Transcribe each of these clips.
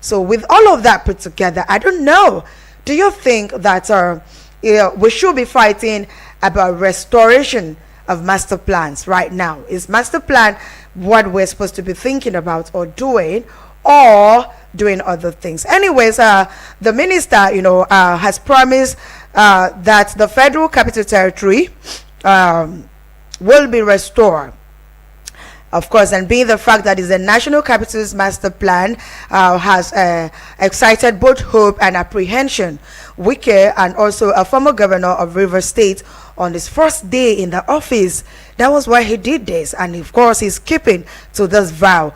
So with all of that put together, I don't know, do you think that we should be fighting about restoration of master plans right now? Is master plan what we're supposed to be thinking about or doing, or doing other things? Anyways, the minister, has promised that the Federal Capital Territory will be restored. Of course, and being the fact that is a national capital's master plan has excited both hope and apprehension. Wike, and also a former governor of Rivers State, on his first day in the office, that was why he did this, and of course he's keeping to this vow.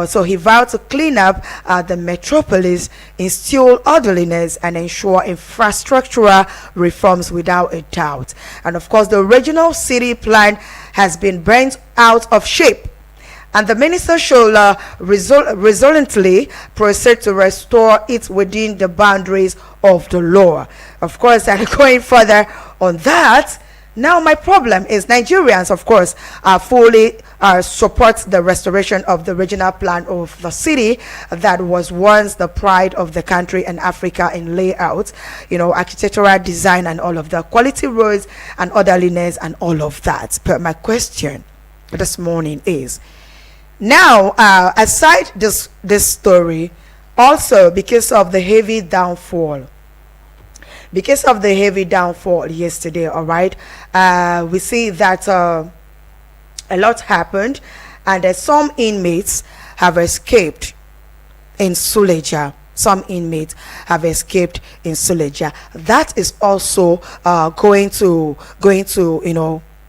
So he vowed to clean up the metropolis, instill orderliness, and ensure infrastructural reforms without a doubt. And of course, the regional city plan has been burnt out of shape, and the minister should resolutely proceed to restore it within the boundaries of the law. Of course, and going further on that, now my problem is Nigerians, of course, fully support the restoration of the regional plan of the city that was once the pride of the country and Africa in layout, architectural design and all of the quality roads and orderliness and all of that. But my question this morning is, now, aside this story, also because of the heavy downfall yesterday, all right, we see that a lot happened, and some inmates have escaped in Suleja. That is also going to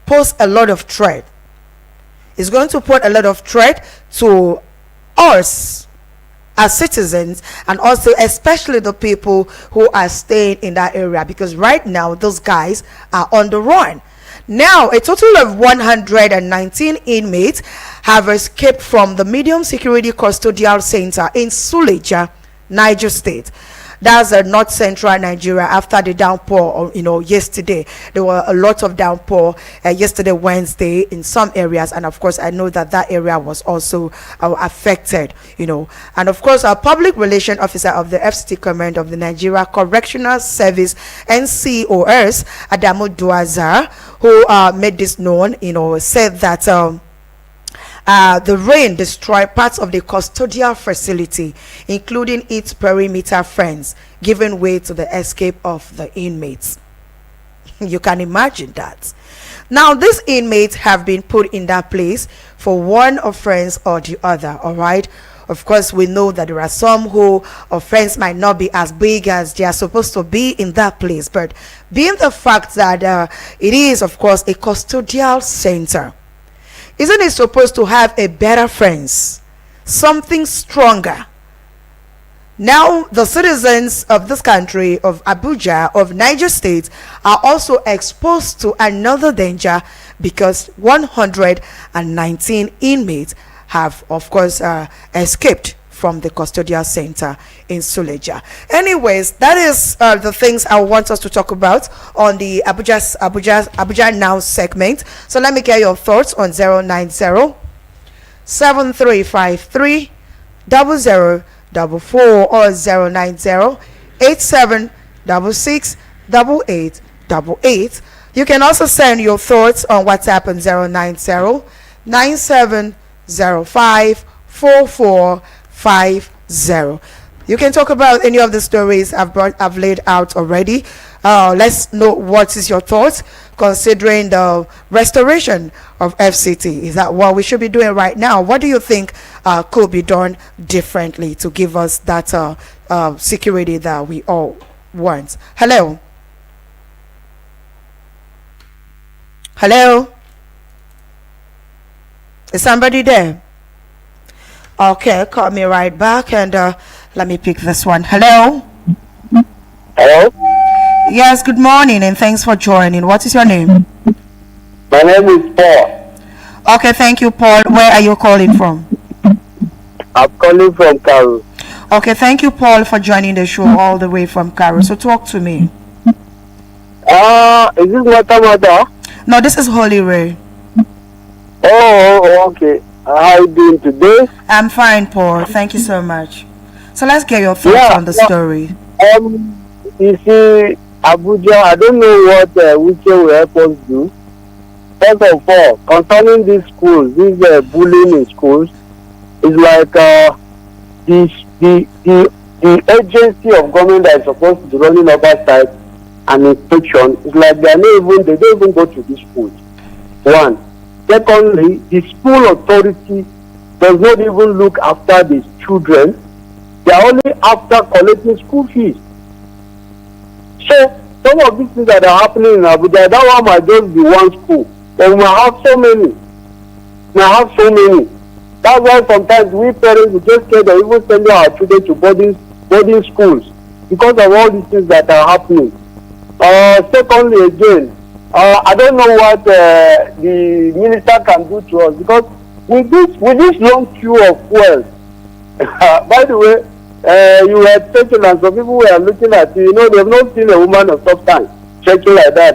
pose a lot of threat. It's going to put a lot of threat to us as citizens, and also especially the people who are staying in that area, because right now those guys are on the run. Now, a total of 119 inmates have escaped from the medium security custodial center in Suleja, Niger State. That's north central Nigeria. After the downpour, yesterday there were a lot of downpour yesterday Wednesday in some areas, and of course I know that area was also affected. And of course our public relation officer of the FCT command of the Nigeria Correctional Service, NCOS, Adamu Duaza, who made this known, said that the rain destroyed parts of the custodial facility, including its perimeter fence, giving way to the escape of the inmates. You can imagine that. Now, these inmates have been put in that place for one offense or the other, all right? Of course, we know that there are some who offense might not be as big as they are supposed to be in that place, but being the fact that it is, of course, a custodial center, isn't it supposed to have a better fence, something stronger? Now, the citizens of this country, of Abuja, of Niger State, are also exposed to another danger, because 119 inmates have, of course, escaped from the custodial center in Suleja. Anyways, that is the things I want us to talk about on the Abuja Now segment. So let me get your thoughts on 090-7353-0044 or 090-8766-8888. You can also send your thoughts on WhatsApp on 090-9705-4450. You can talk about any of the stories I've laid out already. Let's know what is your thoughts considering the restoration of FCT. Is that what we should be doing right now? What do you think could be done differently to give us that security that we all want? Hello. Is somebody there? Okay, call me right back, and let me pick this one. Hello. Yes, good morning, and thanks for joining. What is your name? My name is Paul. Okay, thank you, Paul. Where are you calling from? I'm calling from Karu. Okay, thank you, Paul, for joining the show all the way from Karu. So talk to me. Is this Mata? No, this is Holy Ray. Oh, okay. How are you doing today? I'm fine, Paul. Thank you so much. So let's get your thoughts on the story. You see, Abuja, I don't know what Wike will help us do. First of all, concerning these schools, this bullying in schools, is like the agency of government that is supposed to be running oversight and inspection is like they don't even go to these schools. One. Secondly, the school authority does not even look after these children. They are only after collecting school fees. So some of these things that are happening in Abuja, that one might just be one school, but we might have so many. That's why sometimes we parents we just scared of even sending our children to boarding schools because of all these things that are happening. Secondly, again, I don't know what the minister can do to us because with this long queue of fuel. By the way, you were checking and some people were looking at you. You know, they've not seen a woman of substance checking like that.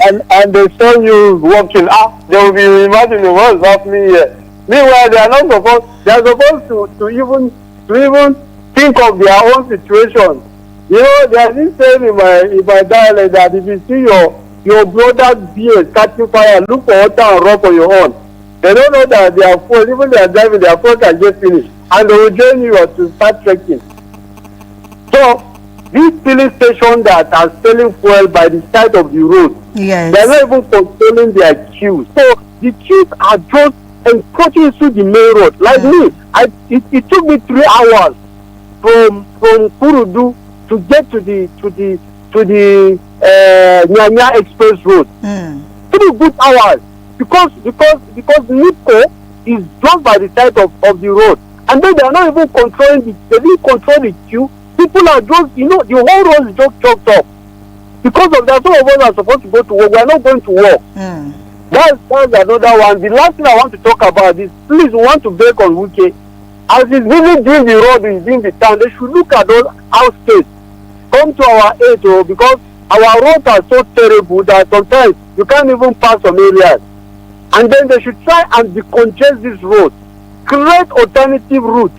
and they saw you walking. They will be imagining what's happening here. Meanwhile, they are supposed to even think of their own situation. You know, there's this saying in my dialect that if you see your brother's beard catching fire, look for water and rub on your own. They don't know that their phone, even they are driving, their phone can get finished, and they will join you to start trekking. So these filling stations that are selling fuel by the side of the road, yes, they are not even controlling their queues. So the queues are just encroaching through the main road. Like me, it took me 3 hours from Kurudu to get to the Nyanya Express Road. 3 good hours because NIPCO is just by the side of the road, and then they are not even controlling they didn't control the queue. People are just, you know, the whole road is just choked up. Because of that, some of us are supposed to go to work. We are not going to work. That's another one. The last thing I want to talk about is, please, we want to break on Wike. As it's really doing the road within the town, they should look at those outstates. Come to our aid, because our roads are so terrible that sometimes you can't even pass some areas. And then they should try and decongest this road. Create alternative routes.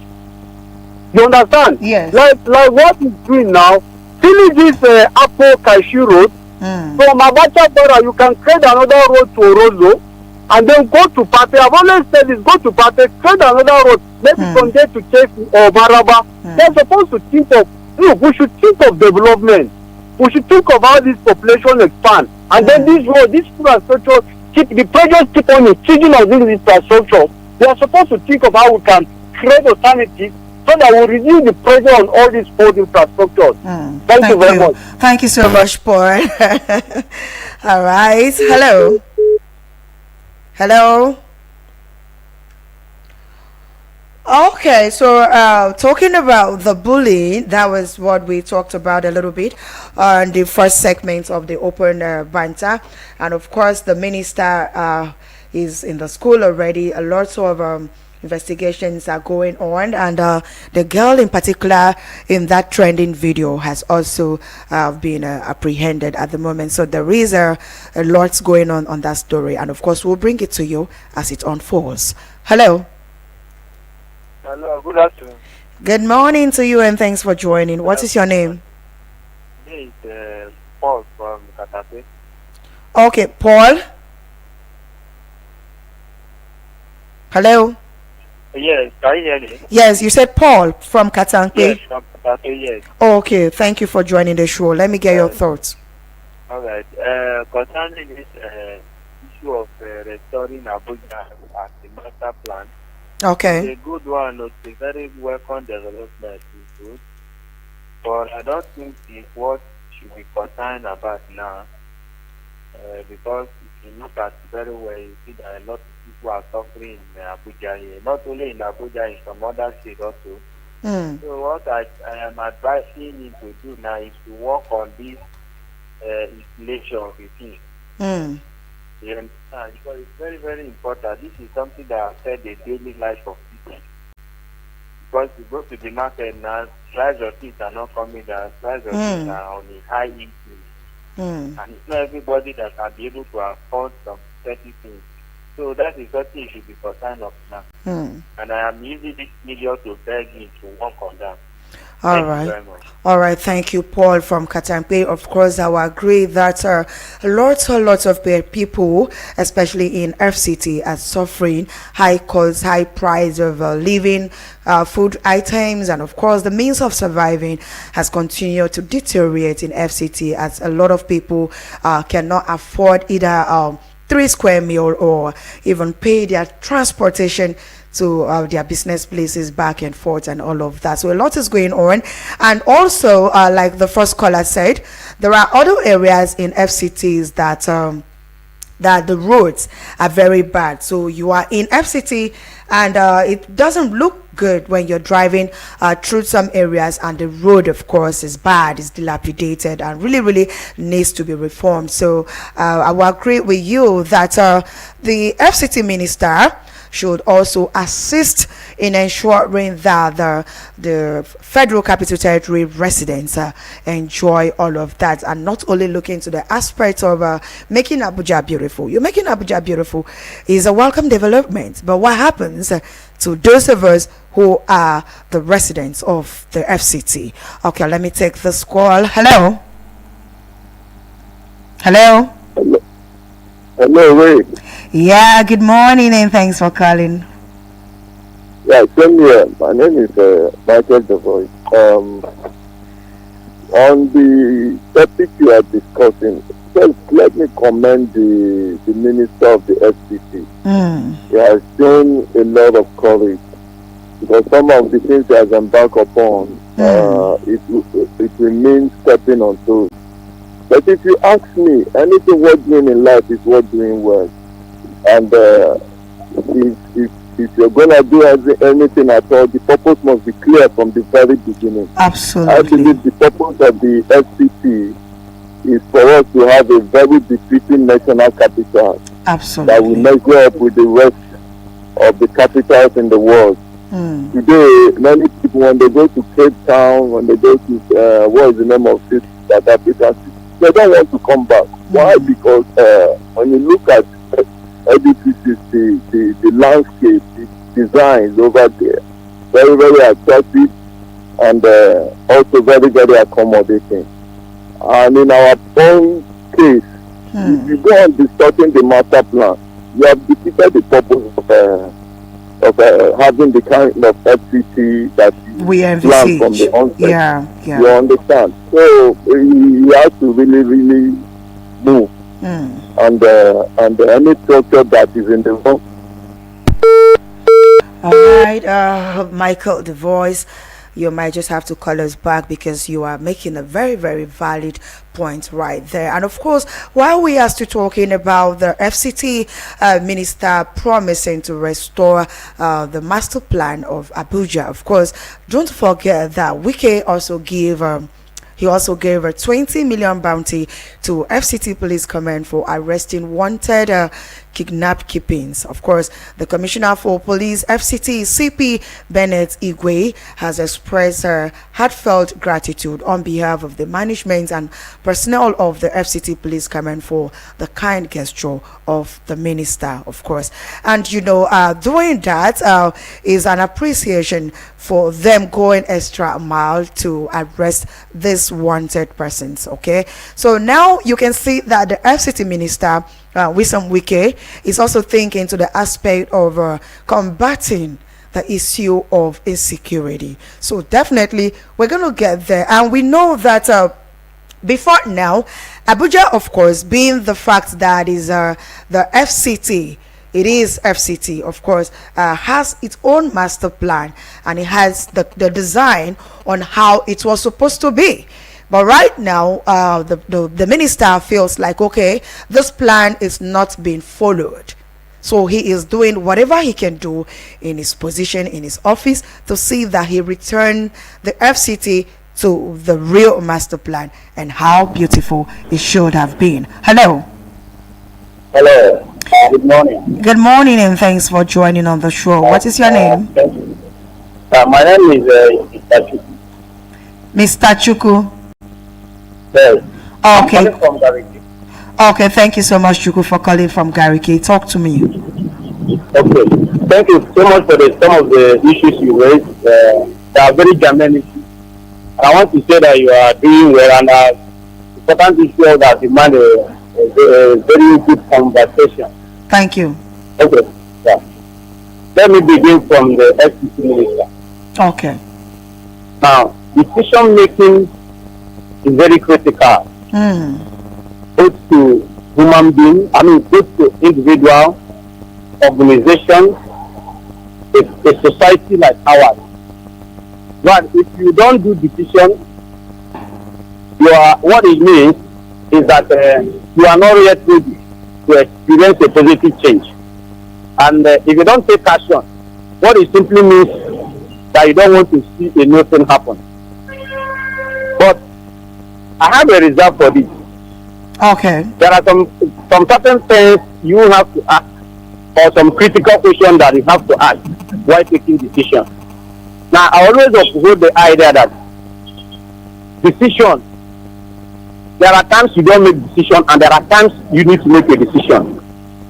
You understand? Yes. Like what he's doing now, filling this Apple Cashew Road, from Abacha Bora, you can create another road to Orozo, and then go to Pate. I've always said this, go to Pate, create another road, maybe from there to Kefi or Maraba. They're supposed to think of, look, we should think of development. We should think of how this population expand. And then this road, this infrastructure, the projects keep on increasing on this infrastructure. We are supposed to think of how we can create alternatives so that we reduce the pressure on all these old infrastructures. Thank you very much. Thank you so much, Paul. All right. Hello. Hello. Okay, so talking about the bullying, that was what we talked about a little bit on the first segment of the open banter. And of course, the minister is in the school already. A lot of investigations are going on, and the girl in particular in that trending video has also been apprehended at the moment. So there is a lot going on that story, and of course we'll bring it to you as it unfolds. Hello. Hello, good afternoon. Good morning to you, and thanks for joining. What is your name? This is Paul from Katape. Okay, Paul. Hello. Yes, can you hear me? Yes, you said Paul from Katanke. Yes, from Katape, yes. Okay, thank you for joining the show. Let me get your thoughts. All right. Concerning this issue of restoring Abuja as the master plan, Okay. it's a good one. It's a very welcome development. It's good. But I don't think it's what should be concerned about now. Because if you look at it very well, you see that a lot of people are suffering in Abuja here. Not only in Abuja, in some other states also. So what I am advising him to do now is to work on this installation of the thing. You understand? Because it's very, very important. This is something that affects the daily life of people. Because you go to the market now, price of things are not coming down, price of things are on a high increase. And it's not everybody that can be able to afford some certain things. So that is something you should be concerned of now. And I am using this media to beg you to work on that. All Thank you right. very much. All right. Thank you, Paul from Katampe. Of course, I will agree that lots of people, especially in FCT, are suffering high costs, high price of living, food items, and of course, the means of surviving has continued to deteriorate in FCT as a lot of people cannot afford either 3 square meal or even pay their transportation to their business places back and forth and all of that. So a lot is going on. And also, like the first caller said, there are other areas in FCTs that the roads are very bad. So you are in FCT and it doesn't look good when you're driving through some areas, and the road, of course, is bad, is dilapidated, and really needs to be reformed. So I will agree with you that the FCT minister should also assist in ensuring that the Federal Capital Territory residents enjoy all of that, and not only look into the aspect of making Abuja beautiful. You're making Abuja beautiful is a welcome development, but what happens to those of us who are the residents of the FCT? Okay, let me take this call. Hello. Hello, Ray. Yeah, good morning and thanks for calling. Yeah, same here. My name is Michael the Voice. On the topic you are discussing, first let me commend the Minister of the FCT. He has shown a lot of courage, because some of the things he has embarked upon, it remains stepping on toes. But if you ask me, anything worth doing in life is worth doing well. And if you're gonna do anything at all, the purpose must be clear from the very beginning. Absolutely. I believe the purpose of the FCT is for us to have a very befitting national capital. Absolutely. That will measure up with the rest of the capitals in the world. Today, many people, when they go to Cape Town, when they go to what is the name of this South African city, they don't want to come back. Why? Because when you look at edifices, the landscape, the designs over there, very attractive, and also very accommodating. And in our own case, if you go on discussing the master plan, you have defeated the purpose of having the kind of FCT that we plan envisage from the onset. Yeah. You understand? So you have to really move. And any structure that is in the wrong. All right, Michael, the voice, you might just have to call us back because you are making a very valid point right there. And of course, while we are still talking about the FCT minister promising to restore the master plan of Abuja, of course, don't forget that Wike'S also gave he also gave a 20 million bounty to FCT Police Command for arresting wanted kidnapped keepings. Of course, the Commissioner for Police FCT CP Bennett Igwe has expressed her heartfelt gratitude on behalf of the management and personnel of the FCT Police Command for the kind gesture of the minister, of course. And you know, doing that is an appreciation for them going extra mile to arrest these wanted persons. Okay, so now you can see that the FCT minister Wisdom Wike'S is also thinking to the aspect of combating the issue of insecurity. So definitely we're going to get there, and we know that before now, Abuja, of course, being the fact that is the FCT, it is FCT, of course, has its own master plan, and it has the design on how it was supposed to be. But right now, the minister feels like, okay, this plan is not being followed. So he is doing whatever he can do in his position, in his office, to see that he return the FCT to the real master plan and how beautiful it should have been. Hello. Hello. Good morning. Good morning and thanks for joining on the show. What is your name? My name is Mr. Chuku. Yes. Okay. I'm calling from Gariki. Okay, thank you so much, Chuku, for calling from Gariki. Talk to me. Okay. Thank you so much for some of the issues you raised. They are very germane issues. I want to say that you are doing well, and important issue that demand a very good conversation. Thank you. Okay. Yeah. Let me begin from the FCC minister. Okay. Now, decision making is very critical. Both to human beings, both to individual, organizations, a society like ours. But if you don't do decision, what it means is that you are not yet ready to experience a positive change. And if you don't take action, what it simply means that you don't want to see a new thing happen. But I have a reserve for this. Okay. There are some certain things you have to ask, or some critical questions that you have to ask while taking decisions. Now, I always uphold the idea that decision, there are times you don't make decision, and there are times you need to make a decision.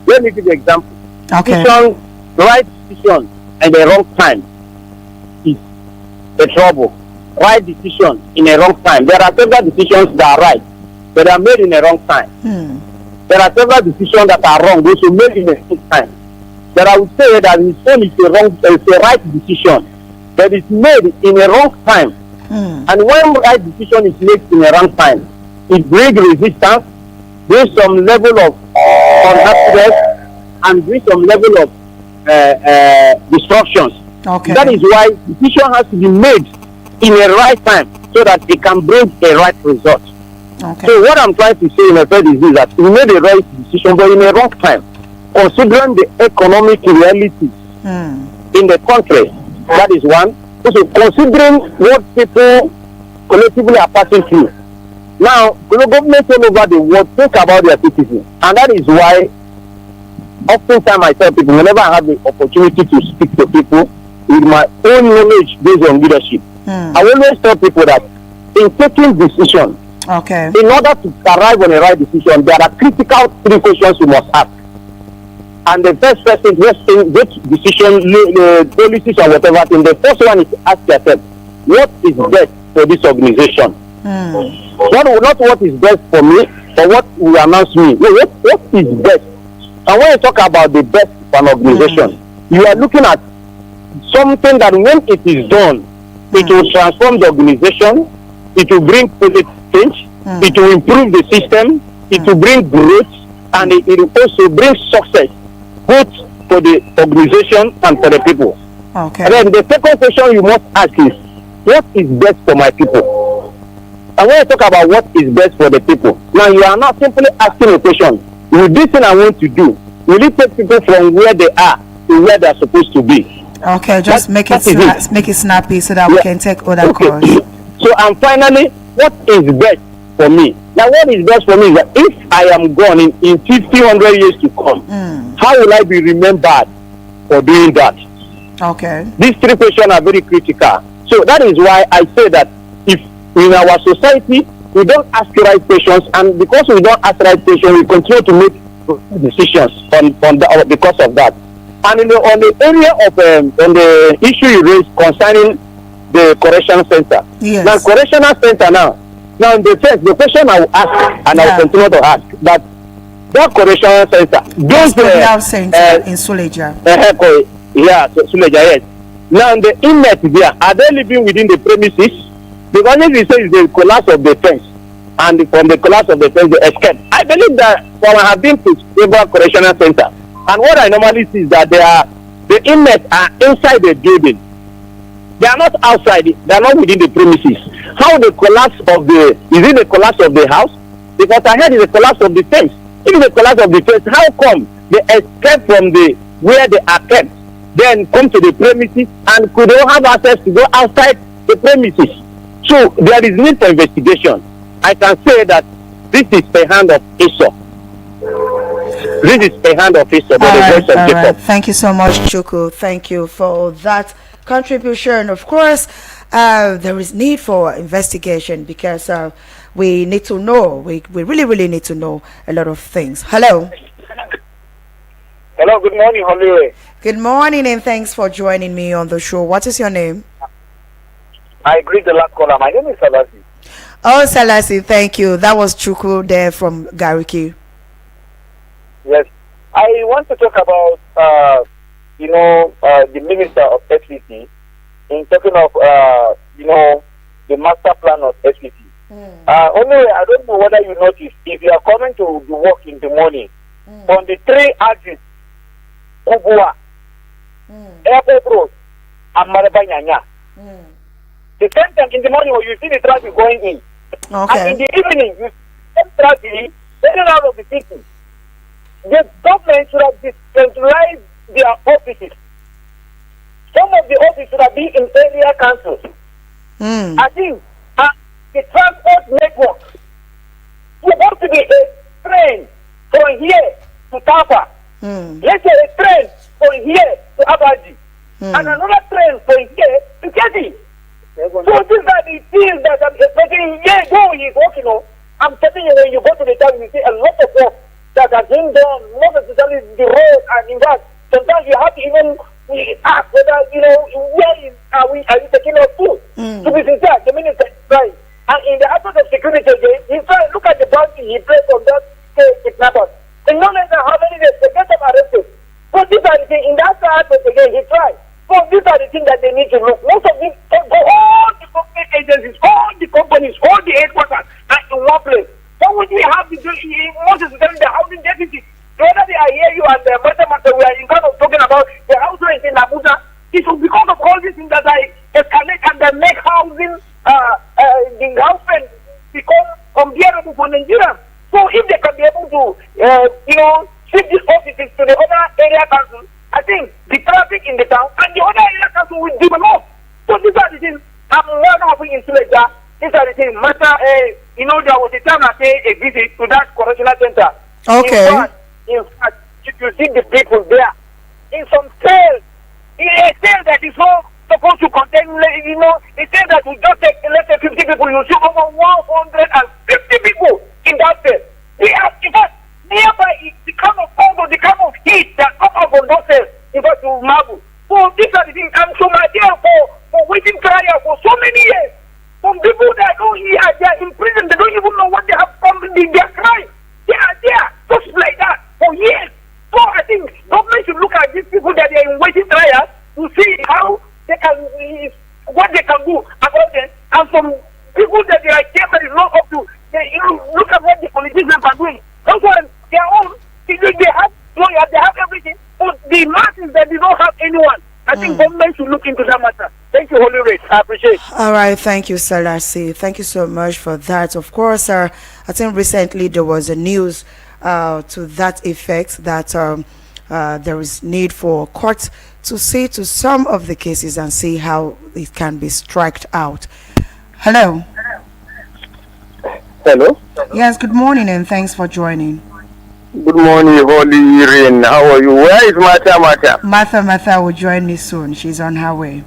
Let me give you an example. Okay. Decision, right decision at the wrong time is a trouble. Right decision in a wrong time. There are several decisions that are right, but are made in a wrong time. There are several decisions that are wrong, those who made in a wrong time. But I would say that his own is a right decision, but it's made in a wrong time. And when right decision is made in a wrong time, it brings resistance, brings some level of unhappiness, and brings some level of disruptions. Okay. That is why decision has to be made in a right time so that it can bring a right result. Okay. So what I'm trying to say in effect is that we made a right decision but in a wrong time, considering the economic realities in the country. That is one. Also considering what people collectively are passing through. Now, governments all over the world think about their citizens, and that is why oftentimes I tell people, whenever I have the opportunity to speak to people with my own knowledge based on leadership, I always tell people that in taking decisions, in order to arrive on a right decision, there are critical 3 questions you must ask. And the first person, which decision, policies or whatever thing, the first one is to ask yourself, what is best for this organization? Not what is best for me, but what will announce me. No, what is best? And when you talk about the best for an organization, you are looking at something that when it is done, it will transform the organization, it will bring positive change, it will improve the system, it will bring growth, and it will also bring success, both for the organization and for the people. Okay. And then the second question you must ask is, what is best for my people? And when you talk about what is best for the people, now you are not simply asking a question, will this thing I want to do, will it take people from where they are to where they are supposed to be? Okay, just make it snappy so that we can take other calls. So, and finally, what is best for me? Now, what is best for me is that if I am gone in 50, 100 years to come, how will I be remembered for doing that? Okay. These 3 questions are very critical. So that is why I say that if in our society we don't ask the right questions, and because we don't ask the right questions, we continue to make decisions because of that. And on the area of on the issue you raised concerning the correctional center. Yes. Now correctional center now in the sense, the question I will ask and I will continue to ask that correctional center, those in Suleja. Suleja, yes. Now the inmates there, are they living within the premises? Because if you say it's the collapse of the fence, and from the collapse of the fence they escape. I believe that I have been to several correctional center, and what I normally see is that the inmates are inside the building. They are not outside. They are not within the premises. How the collapse of is it the collapse of the house? Because I heard it's the collapse of the fence. If it's the collapse of the fence, how come they escape from where they are kept, then come to the premises, and could they have access to go outside the premises? So there is need for investigation. I can say that this is the hand of Esau. This is the hand of Esau. Right. Thank you so much, Chuku. Thank you for that contribution. Of course, there is need for investigation because we need to know. We really need to know a lot of things. Hello. Hello, good morning, Hollywood. Good morning, and thanks for joining me on the show. What is your name? I greet the last caller. My name is Salasi. Oh, Salasi, thank you. That was Chuku there from Gariki. Yes, I want to talk about, the Minister of SVT in talking of, the master plan of SVT. Only I don't know whether you noticed, if you are coming to the work in the morning, on the three axes, Ubua, Airport Road, and Marabanyanya. The same time in the morning when you see the traffic going in, and in the evening you see the traffic getting out of the city. The government should have decentralized their offices. Some of the offices should have been in area councils. I think the transport network supposed to be a train from here to Tapa. Let's say a train from here to Abuja. And another train from here to Keti. So these are the things that I'm expecting. Yeah, go, he's working on. I'm telling you, when you go to the town, you see a lot of work that has been done, not necessarily the road, and in that, sometimes you have to even ask whether, are you taking us to? To be sincere, the minister is trying. And in the aspect of security again, he's trying. Look at the bounty he placed on that kidnappers. In no less than how many days, they get them arrested. So these are the things, in that aspect again, he tried. So these are the things that they need to look. Most of these, all the government agencies, all the companies, all the headquarters are in one place. So when we have the most especially the housing deficit, the other day I hear you and the matter we are in kind of talking about the house rent in Abuja. It's because of all these things that I escalate and they make housing, the house rent become unbearable for Nigeria. So if they can be able to, shift these offices to the other area councils, I think the traffic in the town and the other area council will develop. So these are the things I'm not having into like that. These are the things. There was a time I paid a visit to that correctional center. Okay. In fact, if you see the people there, in some cells, in a cell that is not supposed to contain, a cell that will just take, let's say, 50 people, you see over 150 people in that cell. They have, in fact, nearby the kind of hunger, the kind of heat that come up on those cells, in fact, to marble. So these are the things. I'm so my dear for waiting trial for so many years. Some people that don't hear, they are in prison, they don't even know what they have come in their crime. They are there, just like that, for years. So I think government should look at these people that they are in waiting trial to see how they can, what they can do about them. And some people that they are care that is not up to, look at what the politicians are doing. Also, their own, they have lawyers, they have everything, but the masses that do not have anyone. I think government should look into that matter. Thank you, Holy Rate. I appreciate it. All right, thank you, Salasi. Thank you so much for that. Of course, I think recently there was a news to that effect that there is need for courts to see to some of the cases and see how it can be striked out. Hello. Hello. Yes, good morning and thanks for joining. Good morning, Holy Rain. How are you? Where is Martha will join me soon. She's on her way.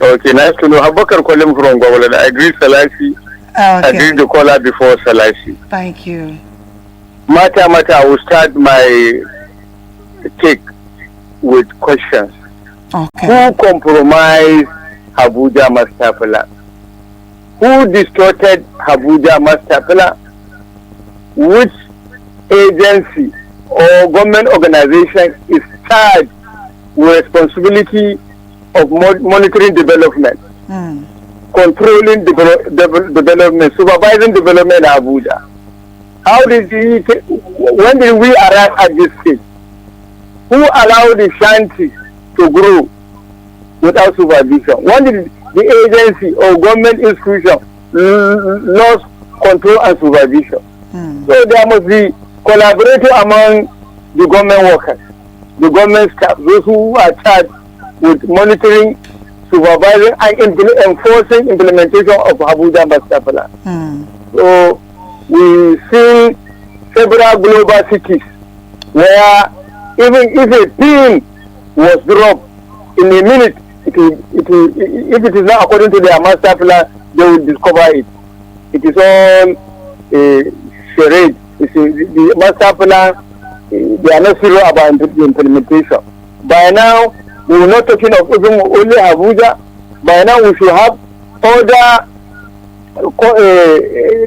Okay, nice to know. Habakar calling from Gwagwalada. I greet Salasi. I greet the caller before Salasi. Thank you. Mata, I will start my take with questions. Okay. Who compromised Abuja master plan? Who distorted Abuja master plan? Which agency or government organization is charged with responsibility of monitoring development, controlling development, supervising development in Abuja? How did when did we arrive at this stage? Who allowed the shanty to grow without supervision? When did the agency or government institution lost control and supervision? So there must be collaboration among the government workers, the government staff, those who are charged with monitoring, supervising, and enforcing implementation of Abuja master plan. So we see several global cities where even if a pin was dropped in a minute, if it is not according to their master plan, they will discover it. It is all charade. You see, the master plan, they are not serious about the implementation. By now, we are not talking of even only Abuja. By now, we should have other,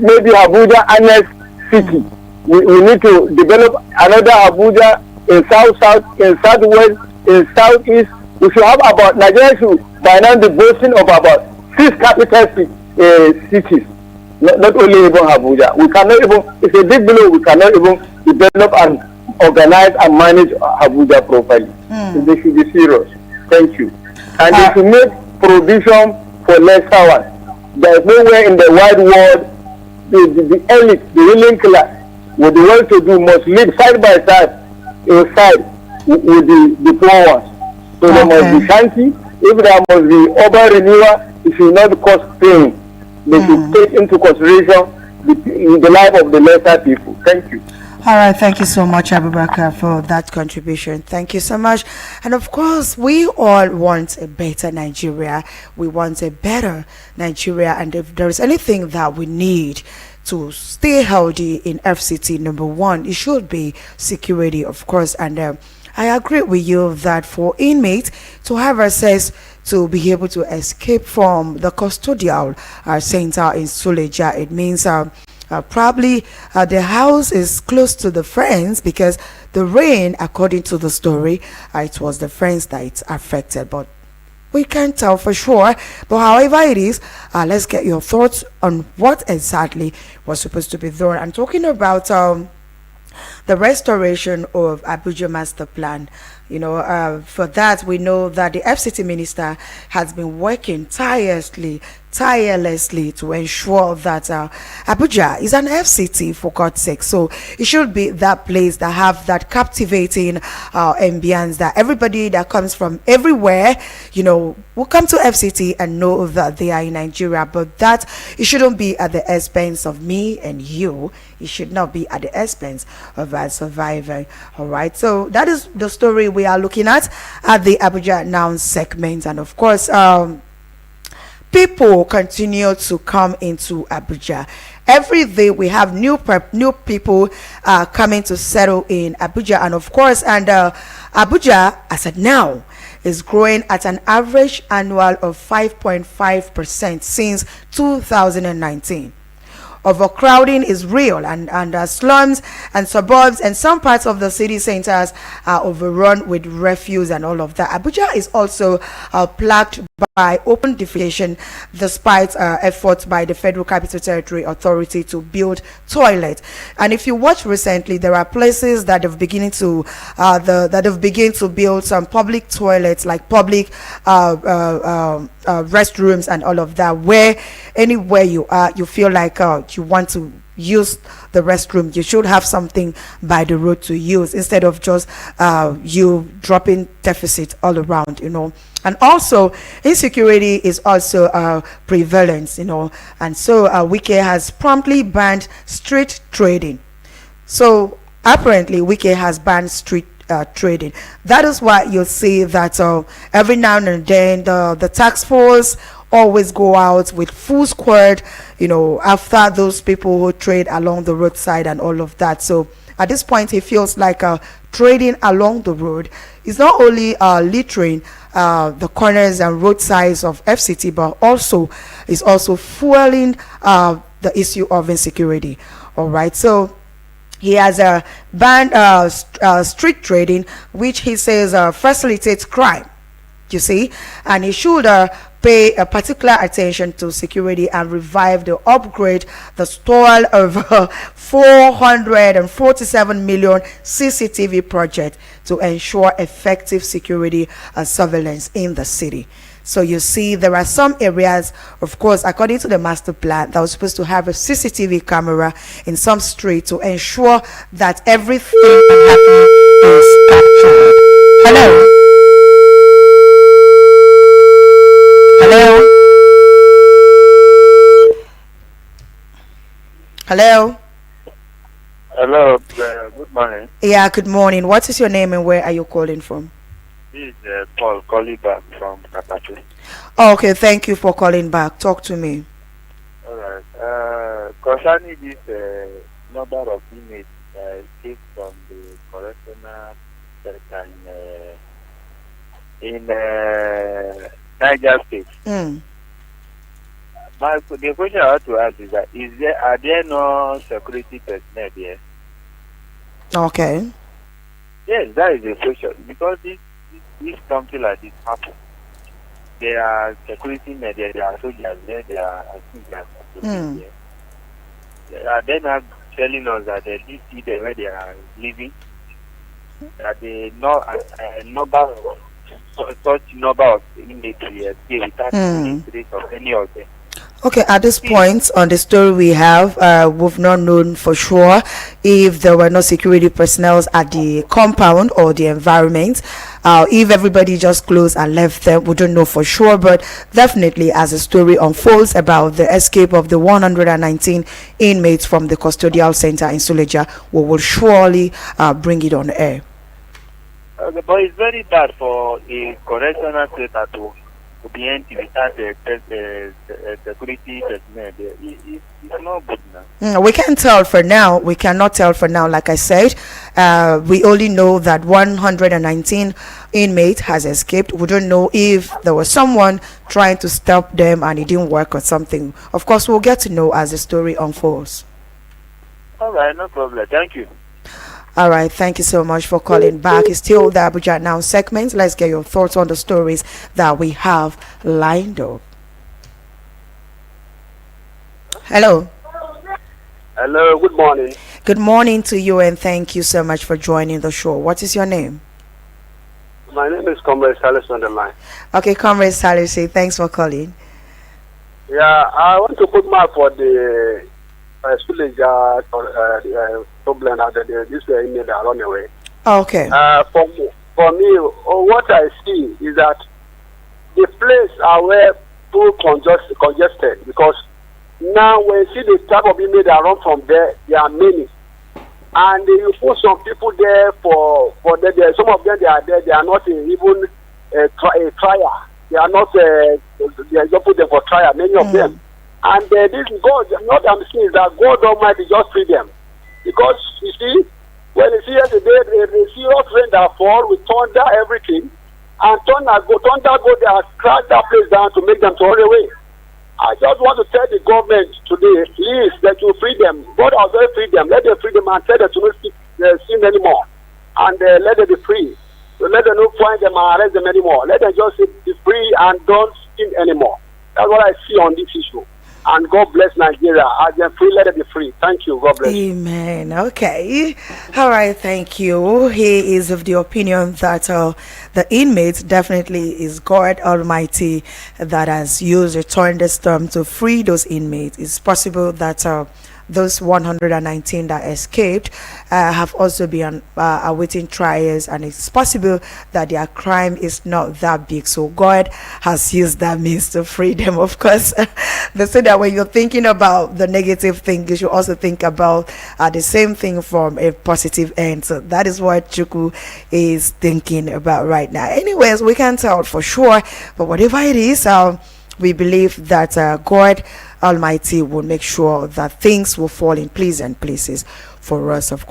maybe Abuja annex city. We need to develop another Abuja in south, in southwest, in southeast. We should have about Nigeria should by now be boasting of about 6 capital cities. Not only even Abuja. We cannot even, it's a big blow, we cannot even develop and organize and manage Abuja properly. So they should be serious. Thank you. And they should make provision for lesser ones. There is nowhere in the wide world the elite, the ruling class, with the well-to-do must live side by side, with the poor ones. So there must be shanty. If there must be urban renewal, it should not cost pain. They should take into consideration the life of the lesser people. Thank you. All right, thank you so much, Abubakar, for that contribution. Thank you so much. And of course, we all want a better Nigeria. We want a better Nigeria. And if there is anything that we need to stay healthy in FCT, number one, it should be security, of course. And I agree with you that for inmates to have access to be able to escape from the custodial center in Suleja, it means probably the house is close to the friends, because the rain, according to the story, it was the friends that it's affected, but we can't tell for sure. But however it is, let's get your thoughts on what exactly was supposed to be done. I'm talking about the restoration of Abuja master plan. You know, for that, we know that the FCT minister has been working tirelessly to ensure that Abuja is an FCT, for God's sake. So it should be that place that have that captivating ambience, that everybody that comes from everywhere, you know, will come to FCT and know that they are in Nigeria. But that it shouldn't be at the expense of me and you. It should not be at the expense of our survivor. All right, so that is the story we are looking at the Abuja Now segment. And of course, people continue to come into Abuja. Every day we have new people coming to settle in Abuja. And of course, Abuja, as of now, is growing at an average annual of 5.5% since 2019. Overcrowding is real, and slums and suburbs and some parts of the city centers are overrun with refuse and all of that. Abuja is also plagued by open defecation, despite efforts by the Federal Capital Territory Authority to build toilets. And if you watch recently, there are places that have beginning to build some public toilets, like public restrooms and all of that, where anywhere you are, you feel like you want to use the restroom, you should have something by the road to use, instead of just you dropping deficit all around, you know. And also insecurity is also prevalent, you know, and so Wike has promptly banned street trading. So apparently Wike has banned street trading. That is why you'll see that every now and then the task force always go out with full squad, you know, after those people who trade along the roadside and all of that. So at this point, it feels like trading along the road is not only littering the corners and roadsides of FCT, but also is also fueling the issue of insecurity. All right, so he has banned street trading, which he says facilitates crime, you see, and he should pay a particular attention to security and revive the upgrade, the stall of 447 million CCTV project to ensure effective security surveillance in the city. So you see, there are some areas, of course, according to the master plan, that was supposed to have a CCTV camera in some street to ensure that everything that happening is captured. Hello. Hello. Hello. Good morning. Yeah, good morning. What is your name and where are you calling from? This is Paul calling back from Katatu. Oh, okay, thank you for calling back. Talk to me. All right. concerning this number of inmates escaped from the correctional center in Niger State. The question I want to ask is that are there no security personnel there? Okay. Yes, that is the question. Because this something like this happens. There are security men there, there are soldiers there, there are there. They're not telling us that they did see them where they are living, that they know a number of such number of inmates escape without trace of any of them. Okay, at this point on the story we have, we've not known for sure if there were no security personnel at the compound or the environment. If everybody just closed and left them, we don't know for sure. But definitely, as the story unfolds about the escape of the 119 inmates from the custodial center in Suleja, we will surely bring it on air. But it's very bad for a correctional center to be empty without security personnel. It's not good now. We can't tell for now. We cannot tell for now. Like I said, we only know that 119 inmates has escaped. We don't know if there was someone trying to stop them and it didn't work or something. Of course, we'll get to know as the story unfolds. All right, no problem. Thank you. All right, thank you so much for calling back. It's still the Abuja Now segment. Let's get your thoughts on the stories that we have lined up. Hello. Hello, good morning. Good morning to you, and thank you so much for joining the show. What is your name? My name is Comrade Salis on the line. Okay, Comrade Salisi, thanks for calling. Yeah, I want to put my for the Suleja problem that this email that run away. Okay. For me, what I see is that the place are where too congested, because now when you see the type of email that run from there are many, and you put some people there for them. Some of them they are there. They are not even a trial. They are not. They just put them for trial. Many of them. And this God, what I'm saying is that God Almighty just free them. Because, you see, when you see yesterday, the serious rain that fall, we thunder everything, and thunder go there and crash that place down to make them turn away. I just want to tell the government today, please, that you free them. God has already freed them. Let them free them and tell them to not sin anymore. And let them be free. So let them not find them and arrest them anymore. Let them just be free and don't sin anymore. That's what I see on this issue. And God bless Nigeria. As they're free, let it be free. Thank you. God bless. Amen. Okay. All right. Thank you. He is of the opinion that the inmates definitely is God Almighty that has used a thunderstorm to free those inmates. It's possible that those 119 that escaped have also been awaiting trials, and it's possible that their crime is not that big, so God has used that means to free them. Of course, they say that when you're thinking about the negative thing, you should also think about the same thing from a positive end. So that is what Chuku is thinking about right now. Anyways, we can't tell for sure, but whatever it is, we believe that God Almighty will make sure that things will fall in pleasant places for us, of course.